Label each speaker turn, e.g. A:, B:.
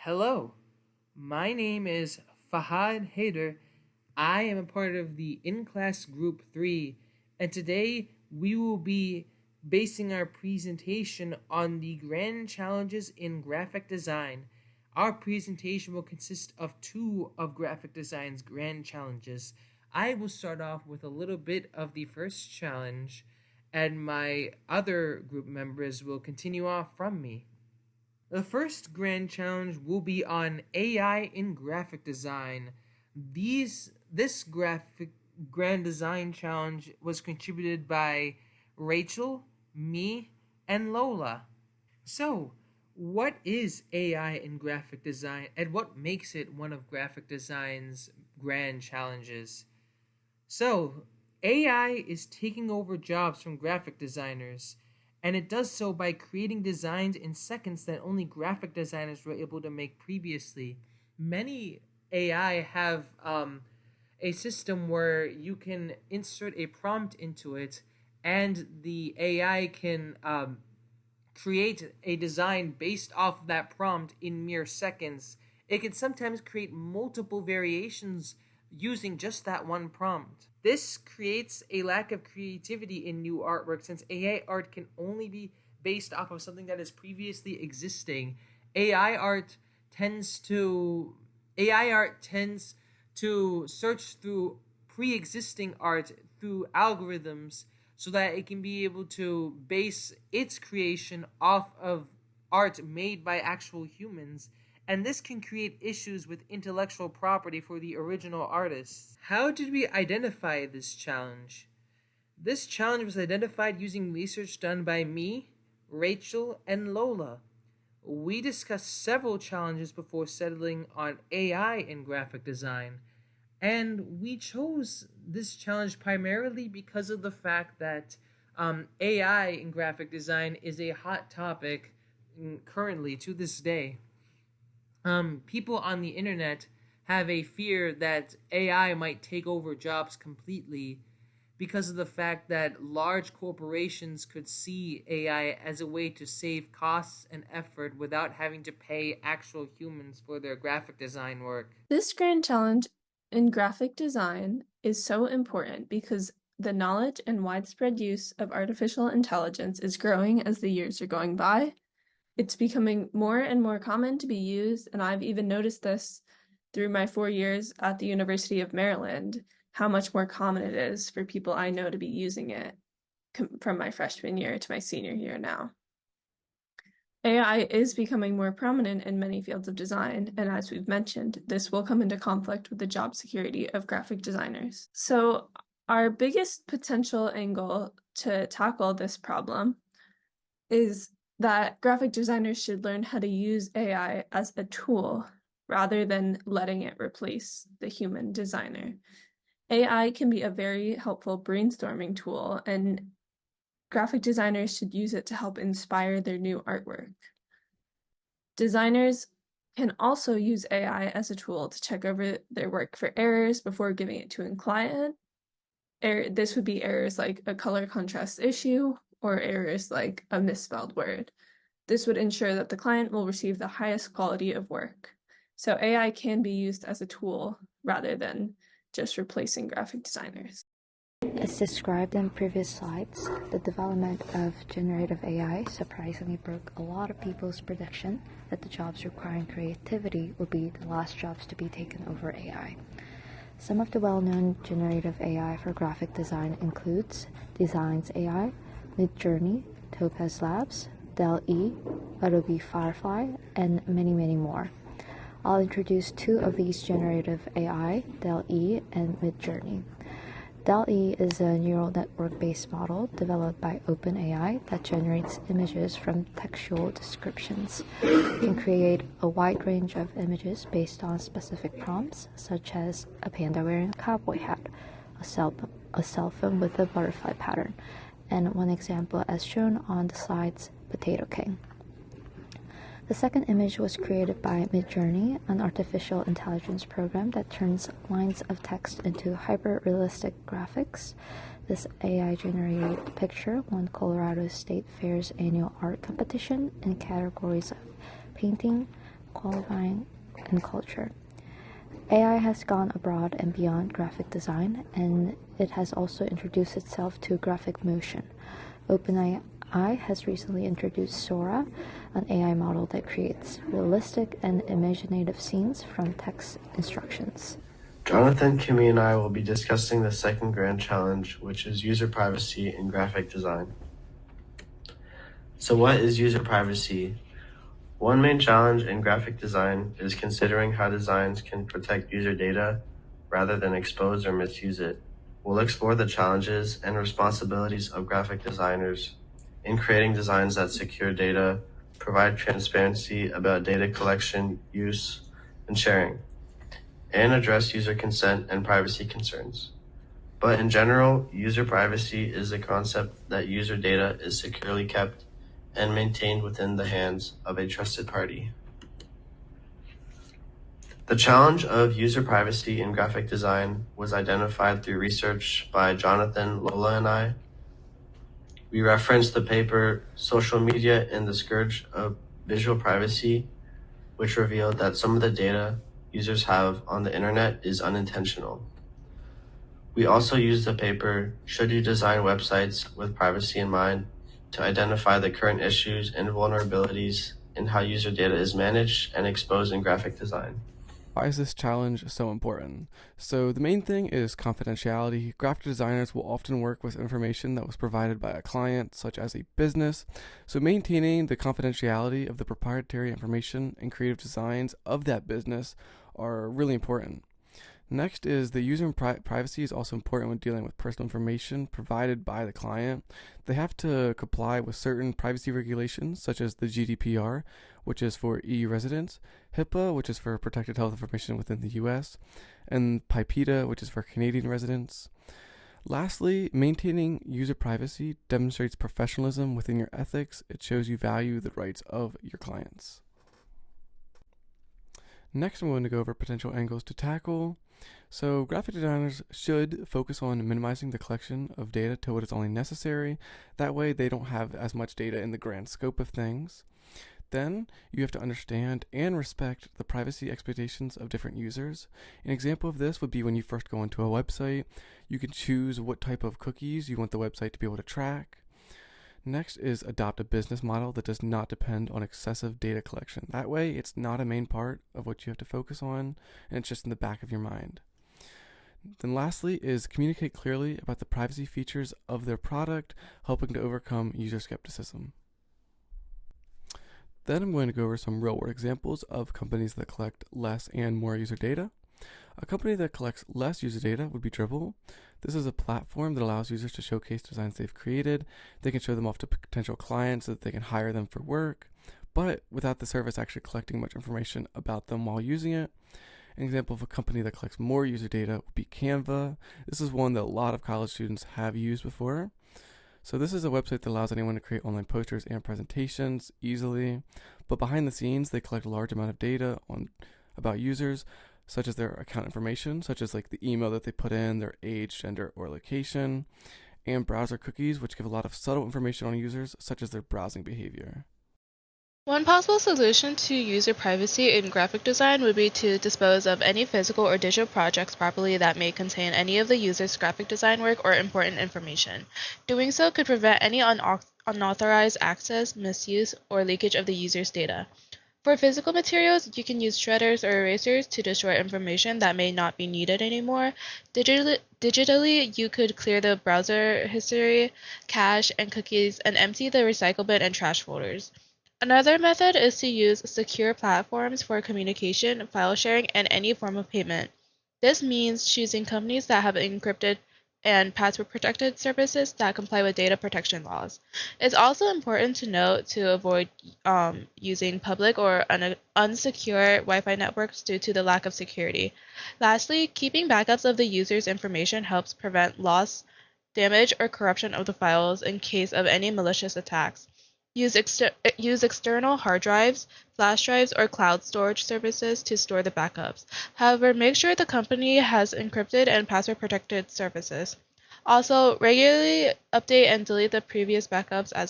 A: Hello, my name is Fahad Haider. I am a part of the in-class group 3, and today we will be basing our presentation on the grand challenges in graphic design. Our presentation will consist of two of graphic design's grand challenges. I will start off with a little bit of the first challenge, and my other group members will continue off from me. The first grand challenge will be on AI in graphic design. This graphic grand design challenge was contributed by Rachel, me, and Lola. So, what is AI in graphic design and what makes it one of graphic design's grand challenges? So, AI is taking over jobs from graphic designers, and it does so by creating designs in seconds that only graphic designers were able to make previously. Many AI have a system where you can insert a prompt into it, and the AI can create a design based off that prompt in mere seconds. It can sometimes create multiple variations using just that one prompt. This creates a lack of creativity in new artwork since AI art can only be based off of something that is previously existing. AI art tends to search through pre-existing art through algorithms so that it can be able to base its creation off of art made by actual humans, and this can create issues with intellectual property for the original artists. How did we identify this challenge? This challenge was identified using research done by me, Rachel, and Lola. We discussed several challenges before settling on AI in graphic design, and we chose this challenge primarily because of the fact that AI in graphic design is a hot topic currently to this day. People on the internet have a fear that AI might take over jobs completely because of the fact that large corporations could see AI as a way to save costs and effort without having to pay actual humans for their graphic design work.
B: This grand challenge in graphic design is so important because the knowledge and widespread use of artificial intelligence is growing as the years are going by. It's becoming more and more common to be used, and I've even noticed this through my 4 years at the University of Maryland, how much more common it is for people I know to be using it from my freshman year to my senior year now. AI is becoming more prominent in many fields of design, and as we've mentioned, this will come into conflict with the job security of graphic designers. So our biggest potential angle to tackle this problem is that graphic designers should learn how to use AI as a tool rather than letting it replace the human designer. AI can be a very helpful brainstorming tool, and graphic designers should use it to help inspire their new artwork. Designers can also use AI as a tool to check over their work for errors before giving it to a client. This would be errors like a color contrast issue or errors like a misspelled word. This would ensure that the client will receive the highest quality of work. So AI can be used as a tool rather than just replacing graphic designers.
C: As described in previous slides, the development of generative AI surprisingly broke a lot of people's prediction that the jobs requiring creativity would be the last jobs to be taken over AI. Some of the well-known generative AI for graphic design includes Designs AI, Midjourney, Topaz Labs, Dall-E, Adobe Firefly, and many, many more. I'll introduce two of these generative AI, Dall-E and Midjourney. Dall-E is a neural network-based model developed by OpenAI that generates images from textual descriptions. It can create a wide range of images based on specific prompts, such as a panda wearing a cowboy hat, a cell phone with a butterfly pattern, and one example as shown on the slides, Potato King. The second image was created by Midjourney, an artificial intelligence program that turns lines of text into hyper-realistic graphics. This AI-generated picture won Colorado State Fair's annual art competition in categories of painting, qualifying and culture. AI has gone abroad and beyond graphic design, and it has also introduced itself to graphic motion. OpenAI has recently introduced Sora, an AI model that creates realistic and imaginative scenes from text instructions.
D: Jonathan, Kimmy, and I will be discussing the second grand challenge, which is user privacy in graphic design. So what is user privacy? One main challenge in graphic design is considering how designs can protect user data rather than expose or misuse it. We'll explore the challenges and responsibilities of graphic designers in creating designs that secure data, provide transparency about data collection, use, and sharing, and address user consent and privacy concerns. But in general, user privacy is the concept that user data is securely kept and maintained within the hands of a trusted party. The challenge of user privacy in graphic design was identified through research by Jonathan, Lola, and I. We referenced the paper Social Media and the Scourge of Visual Privacy, which revealed that some of the data users have on the internet is unintentional. We also used the paper Should You Design Websites with Privacy in Mind to identify the current issues and vulnerabilities in how user data is managed and exposed in graphic design.
E: Why is this challenge so important? So the main thing is confidentiality. Graphic designers will often work with information that was provided by a client, such as a business. So maintaining the confidentiality of the proprietary information and creative designs of that business are really important. Next is the user privacy is also important when dealing with personal information provided by the client. They have to comply with certain privacy regulations, such as the GDPR, which is for EU residents, HIPAA, which is for protected health information within the US, and PIPEDA, which is for Canadian residents. Lastly, maintaining user privacy demonstrates professionalism within your ethics. It shows you value the rights of your clients. Next, I'm going to go over potential angles to tackle. So graphic designers should focus on minimizing the collection of data to what is only necessary. That way they don't have as much data in the grand scope of things. Then you have to understand and respect the privacy expectations of different users. An example of this would be when you first go onto a website, you can choose what type of cookies you want the website to be able to track. Next is adopt a business model that does not depend on excessive data collection. That way, it's not a main part of what you have to focus on, and it's just in the back of your mind. Then lastly is communicate clearly about the privacy features of their product, helping to overcome user skepticism. Then I'm going to go over some real-world examples of companies that collect less and more user data. A company that collects less user data would be Dribbble. This is a platform that allows users to showcase designs they've created. They can show them off to potential clients so that they can hire them for work, but without the service actually collecting much information about them while using it. An example of a company that collects more user data would be Canva. This is one that a lot of college students have used before. So this is a website that allows anyone to create online posters and presentations easily, but behind the scenes they collect a large amount of data about users, such as their account information, such as like the email that they put in, their age, gender, or location, and browser cookies, which give a lot of subtle information on users, such as their browsing behavior.
F: One possible solution to user privacy in graphic design would be to dispose of any physical or digital projects properly that may contain any of the user's graphic design work or important information. Doing so could prevent any unauthorized access, misuse, or leakage of the user's data. For physical materials, you can use shredders or erasers to destroy information that may not be needed anymore. Digitally, you could clear the browser history, cache, and cookies, and empty the recycle bin and trash folders. Another method is to use secure platforms for communication, file sharing, and any form of payment. This means choosing companies that have encrypted and password-protected services that comply with data protection laws. It's also important to note to avoid using public or unsecure Wi-Fi networks due to the lack of security. Lastly, keeping backups of the user's information helps prevent loss, damage, or corruption of the files in case of any malicious attacks. Use external hard drives, flash drives, or cloud storage services to store the backups. However, make sure the company has encrypted and password-protected services. Also, regularly update and delete the previous backups as